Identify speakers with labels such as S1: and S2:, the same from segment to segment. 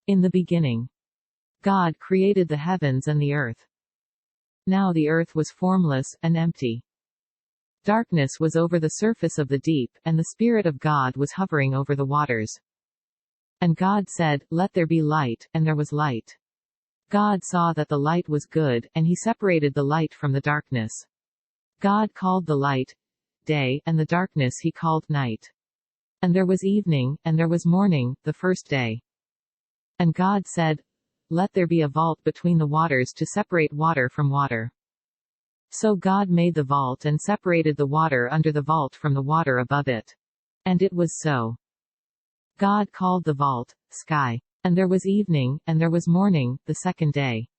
S1: In the beginning, God created the heavens and the earth. Now the earth was formless and empty. Darkness was over the surface of the deep, and the Spirit of God was hovering over the waters. And God said, "Let there be light," and there was light. God saw that the light was good, and he separated the light from the darkness. God called the light day, and the darkness he called night. And there was evening, and there was morning, the first day. And God said, "Let there be a vault between the waters to separate water from water." So God made the vault and separated the water under the vault from the water above it. And it was so. God called the vault sky. And there was evening, and there was morning, the second day.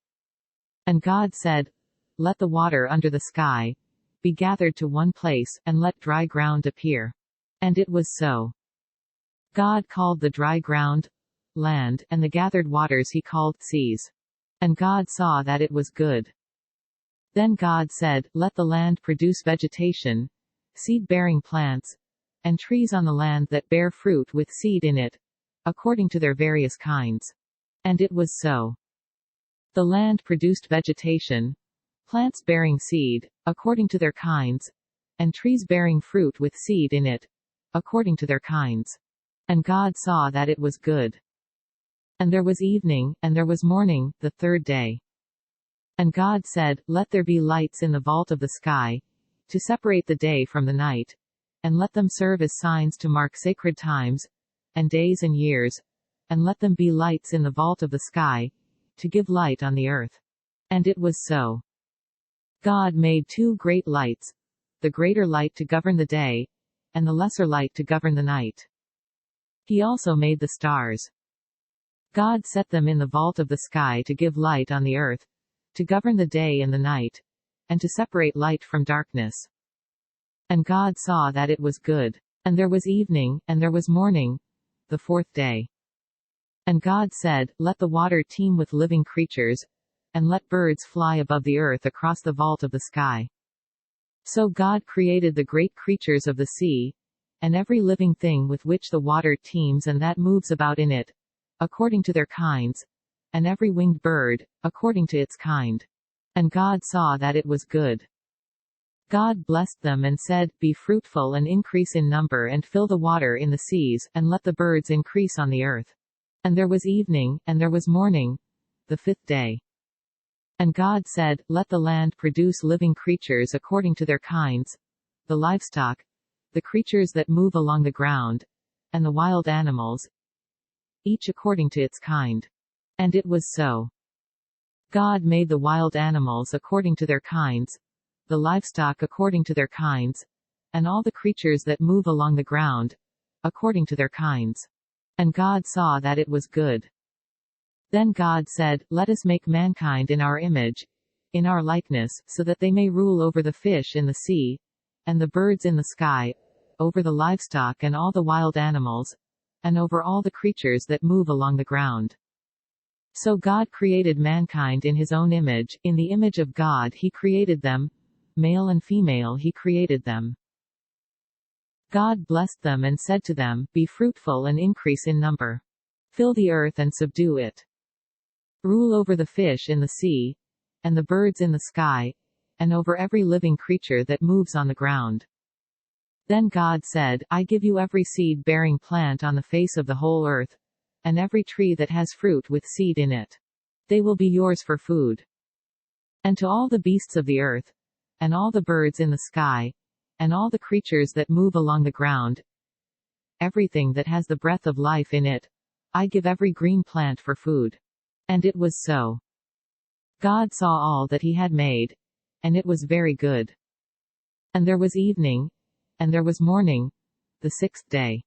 S1: And God said, "Let the water under the sky be gathered to one place, and let dry ground appear." And it was so. God called the dry ground land, and the gathered waters he called seas. And God saw that it was good. Then God said, "Let the land produce vegetation, seed-bearing plants, and trees on the land that bear fruit with seed in it, according to their various kinds." And it was so. The land produced vegetation, plants bearing seed, according to their kinds, and trees bearing fruit with seed in it, according to their kinds. And God saw that it was good. And there was evening, and there was morning, the third day. And God said, "Let there be lights in the vault of the sky, to separate the day from the night, and let them serve as signs to mark sacred times, and days and years, and let them be lights in the vault of the sky, to give light on the earth." And it was so. God made two great lights, the greater light to govern the day, and the lesser light to govern the night. He also made the stars. God set them in the vault of the sky to give light on the earth, to govern the day and the night, and to separate light from darkness. And God saw that it was good. And there was evening, and there was morning, the fourth day. And God said, "Let the water teem with living creatures, and let birds fly above the earth across the vault of the sky." So God created the great creatures of the sea, and every living thing with which the water teems and that moves about in it, according to their kinds, and every winged bird, according to its kind. And God saw that it was good. God blessed them and said, "Be fruitful and increase in number and fill the water in the seas, and let the birds increase on the earth." And there was evening, and there was morning, the fifth day. And God said, "Let the land produce living creatures according to their kinds, the livestock, the creatures that move along the ground, and the wild animals, each according to its kind." And it was so. God made the wild animals according to their kinds, the livestock according to their kinds, and all the creatures that move along the ground, according to their kinds. And God saw that it was good. Then God said, "Let us make mankind in our image, in our likeness, so that they may rule over the fish in the sea, and the birds in the sky, over the livestock and all the wild animals, and over all the creatures that move along the ground." So God created mankind in his own image, in the image of God he created them, male and female he created them. God blessed them and said to them, "Be fruitful and increase in number. Fill the earth and subdue it. Rule over the fish in the sea, and the birds in the sky, and over every living creature that moves on the ground." Then God said, "I give you every seed-bearing plant on the face of the whole earth, and every tree that has fruit with seed in it. They will be yours for food. And to all the beasts of the earth, and all the birds in the sky, and all the creatures that move along the ground, everything that has the breath of life in it, I give every green plant for food." And it was so. God saw all that he had made, and it was very good. And there was evening, and there was morning, the sixth day.